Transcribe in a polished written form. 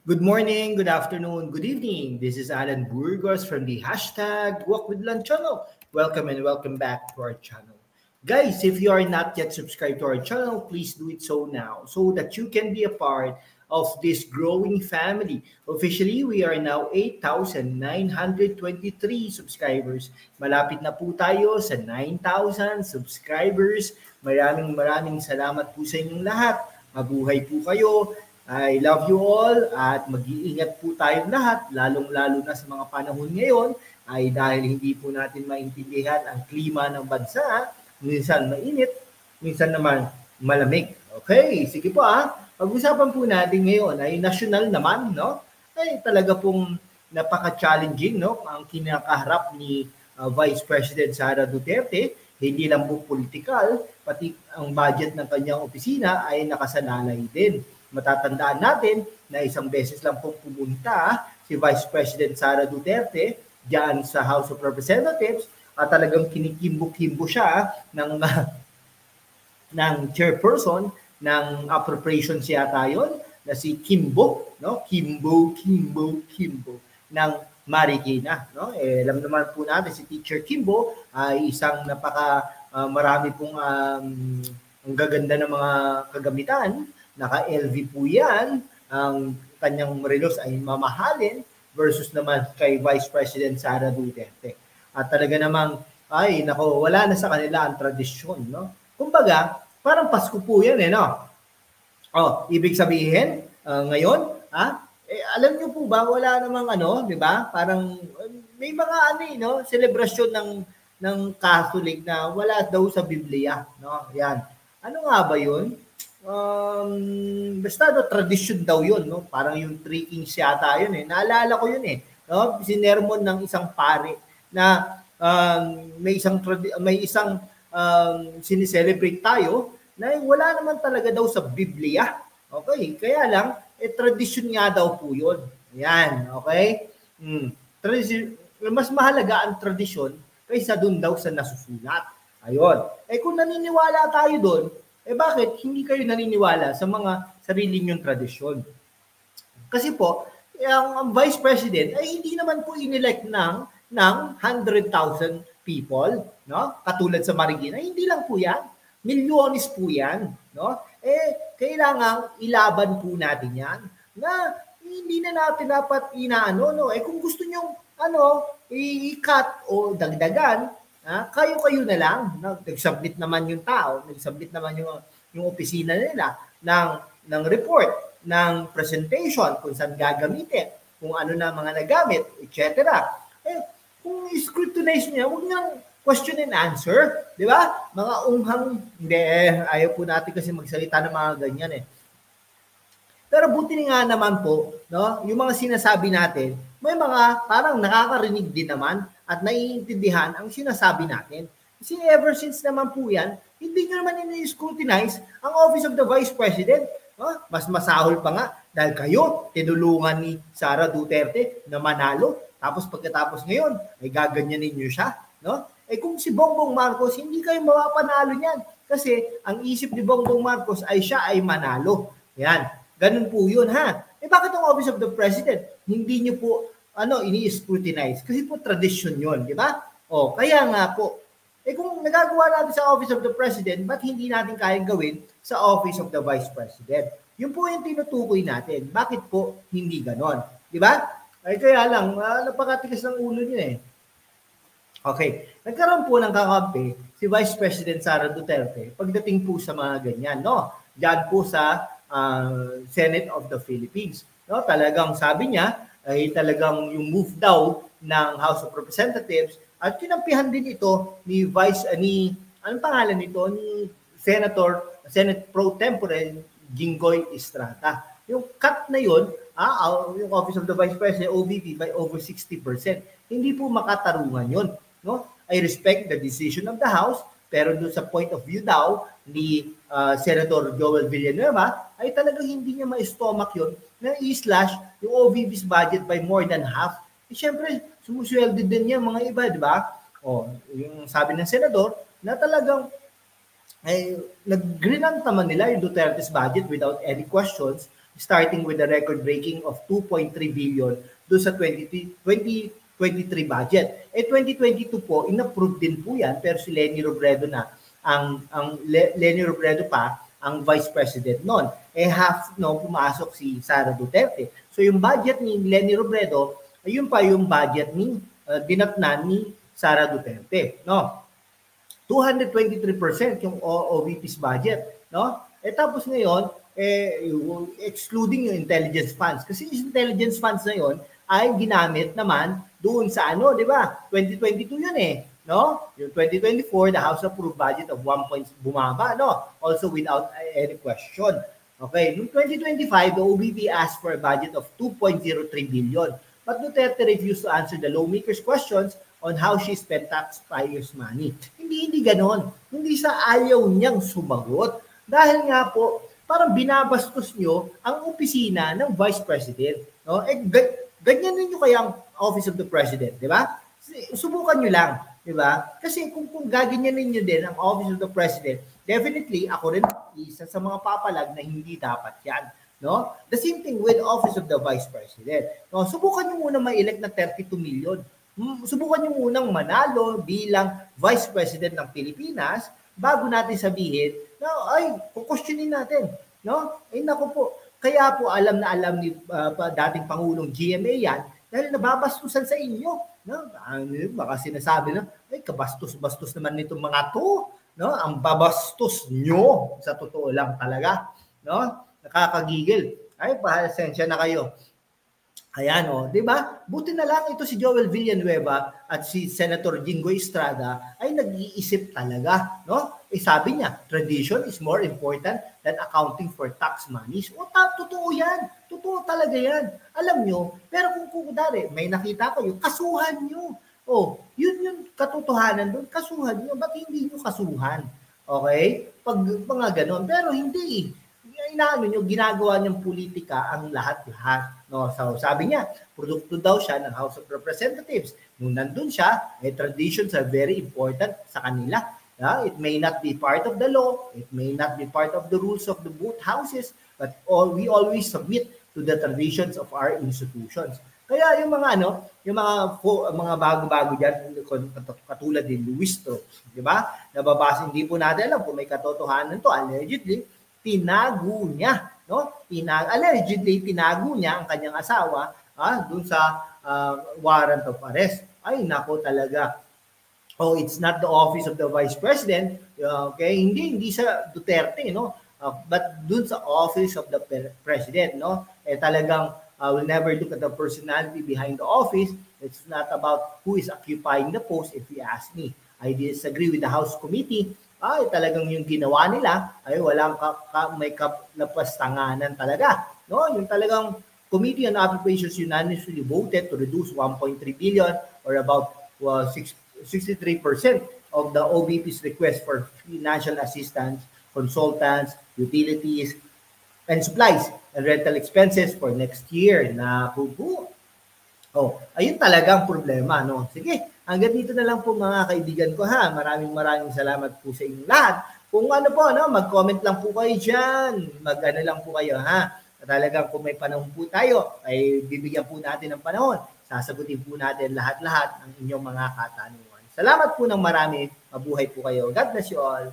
Good morning, good afternoon, good evening. This is Alan Burgos from the hashtag Walk with Lunch channel. Welcome and welcome back to our channel. Guys, if you are not yet subscribed to our channel, please do it so now so that you can be a part of this growing family. Officially, we are now 8,923 subscribers. Malapit na po tayo sa 9,000 subscribers. Maraming salamat po sa inyong lahat. Mabuhay po kayo. I love you all at mag-iingat po tayong lahat, lalong-lalo na sa mga panahon ngayon ay dahil hindi po natin maintindihan ang klima ng bansa, minsan mainit, minsan naman malamig. Okay, sige po pag-usapan po natin ngayon ay national naman, no? Ay talaga pong napaka-challenging, no? Ang kinakaharap ni Vice President Sara Duterte, hindi lang po political, pati ang budget ng kanyang opisina ay nakasalalay din. Matatandaan natin na isang beses lang pong pumunta si Vice President Sara Duterte diyan sa House of Representatives at talagang kinikimbo-kimbo siya ng chairperson ng appropriations yata yun na si Kimbo, no? Kimbo ng Marikina, no? Alam naman po natin si Teacher Kimbo ay isang marami pong ang gaganda ng mga kagamitan. Naka-LV po yan, ang kanyang relos ay mamahalin versus naman kay Vice President Sara Duterte. At talaga namang, wala na sa kanila ang tradisyon, no? Kumbaga, parang Pasko po yan, no? Ibig sabihin, ngayon, alam niyo po ba, wala namang di ba? Parang may mga no, selebrasyon ng Catholic na wala daw sa Biblia, no? Yan. Ano nga ba 'yun? Basta tradisyon daw 'yun, no? Parang yung Three Kings yata 'yun Naalala ko 'yun no? Sinermon ng isang pare na may isang sineselebrate tayo na wala naman talaga daw sa Biblia. Okay? Kaya lang tradisyon nga daw po 'yun. Yan, okay? Tradisyon, mas mahalaga ang tradisyon kaysa doon daw sa nasusulat. Ayun. Kung naniniwala tayo doon, bakit hindi kayo naniniwala sa mga sarili niyong tradisyon? Kasi po, ang Vice President ay hindi naman po inelect ng 100,000 people, no? Katulad sa Marikina, hindi lang po 'yan. Milyones po 'yan, no? Kailangang ilaban po natin 'yan na hindi na natin dapat inaano, no? Kung gusto niyo i-cut o dagdagan, kayo na lang, no? Nag-submit naman yung tao, nag-submit naman yung opisina nila ng report, ng presentation, kung saan gagamitin, kung ano na mga nagamit, etc. Kung scrutinize niya, huwag niyang question and answer, di ba? Mga hindi, ayaw po natin kasi magsalita ng mga ganyan Pero buti nga naman po, no? Yung mga sinasabi natin, may mga parang nakakarinig din naman at naiintindihan ang sinasabi natin. Kasi ever since naman po yan, hindi nyo naman ini-scrutinize ang Office of the Vice President. No? Mas masahol pa nga dahil kayo, tinulungan ni Sara Duterte na manalo. Tapos pagkatapos ngayon, ay gaganyanin nyo siya. No? Kung si Bongbong Marcos, hindi kayo mapapanalo niyan. Kasi ang isip ni Bongbong Marcos ay siya ay manalo. Yan. Ganun po yun, bakit ang Office of the President, hindi nyo po ini-scrutinize? Kasi po tradisyon yun, di ba? Kaya nga po, kung nagagawa natin sa Office of the President, ba't hindi natin kayang gawin sa Office of the Vice President? Yun po yung tinutukoy natin. Bakit po hindi ganon? Di ba? Kaya lang, napakatigas ng ulo niyo Okay. Nagkaroon po ng kakampi si Vice President Sara Duterte pagdating po sa mga ganyan, no? Diyan po sa Senate of the Philippines. No? Talagang sabi niya, ay talagang yung move daw ng House of Representatives at kinampihan din ito ni anong pangalan nito? Ni Senate Pro Tempore Jinggoy Estrada. Yung cut na yun, yung Office of the Vice President, OVP, by over 60%. Hindi po makatarungan yun. No? I respect the decision of the House, pero doon sa point of view daw ni Senator Joel Villanueva, ay talagang hindi niya ma-stomach yun na i-slash yung OVP's budget by more than half. Siyempre, sumusweldo din yan mga iba, di ba? Yung sabi ng senador, na talagang nag-greenant naman nila yung Duterte's budget without any questions starting with a record-breaking of 2.3 billion doon sa 2023 budget. 2022 po, inapprove din po yan, pero si Leni Robredo na, Leni Robredo pa, ang Vice President noon. Pumasok si Sara Duterte. So yung budget ni Leni Robredo, ayun pa yung budget ni dinatnan ni Sara Duterte, no? 223% yung OVP's budget, no? Tapos ngayon, excluding yung intelligence funds. Kasi yung intelligence funds na yun ay ginamit naman doon sa di ba? 2022 yun no? Yung 2024, the House approved budget of 1 point bumaba, no? Also without any question. Okay, noong 2025, the OVP asked for a budget of 2.03 billion. But Duterte refused to answer the lawmakers' questions on how she spent taxpayers' money. Hindi ganon. Hindi sa ayaw niyang sumagot. Dahil nga po, parang binabastos nyo ang opisina ng Vice President. No? Ganyan ninyo kayang Office of the President, di ba? Subukan nyo lang, di ba? Kasi kung gaganyanin nyo din ang Office of the President, definitely ako rin isa sa mga papalag na hindi dapat yan. No? The same thing with Office of the Vice President. No? Subukan nyo muna ma-elect na 32 million. Subukan nyo munang manalo bilang Vice President ng Pilipinas bago natin sabihin na kukwestiyonin natin. No? Naku po. Kaya po alam na alam ni dating Pangulong GMA yan dahil nababastusan sa inyo. No? Baka sinasabi na, kabastos-bastos naman nitong mga to. No? Ang babastos nyo sa totoo lang talaga. No? Nakakagigil. Pasensya na kayo. Ayan, di ba? Buti na lang ito si Joel Villanueva at si Senator Jinggoy Estrada ay nag-iisip talaga, no? Sabi niya, tradition is more important than accounting for tax monies. Totoo yan. Totoo talaga yan. Alam nyo, pero kung may nakita kayo, kasuhan nyo. Yun yung katotohanan doon. Kasuhan nyo. Ba't hindi nyo kasuhan? Okay? Pag mga ganon. Pero hindi. Ginagawa niyang politika ang lahat-lahat. No? So, sabi niya, produkto daw siya ng House of Representatives. Nung nandun siya, traditions are very important sa kanila. It may not be part of the law, it may not be part of the rules of the both houses, but we always submit to the traditions of our institutions. Kaya yung mga bago-bago diyan katulad ni Luis Strokes, di ba? Nababasa, hindi po natin alam kung may katotohanan to, allegedly tinago niya, no? Allegedly tinago niya ang kanyang asawa doon sa warrant of arrest. Nako talaga. It's not the office of the Vice President, okay? Hindi sa Duterte, no? But doon sa office of the President, no? Talagang will never look at the personality behind the office. It's not about who is occupying the post, if you ask me. I disagree with the House Committee. Talagang yung ginawa nila ay walang may kapastanganan talaga. No? Yung talagang Committee on Appropriations unanimously voted to reduce 1.3 billion or about 63% of the OVP's request for financial assistance, consultants, utilities, and supplies and rental expenses for next year. Ayun talagang problema, no? Sige, hanggang dito na lang po mga kaibigan ko, ha. Maraming salamat po sa inyong lahat. Kung mag-comment lang po kayo diyan. Mag-ano lang po kayo, ha. Talagang kung may panahon po tayo, ay bibigyan po natin ng panahon. Sasagutin po natin lahat-lahat ng inyong mga katanungan. Salamat po ng marami. Mabuhay po kayo. God bless you all.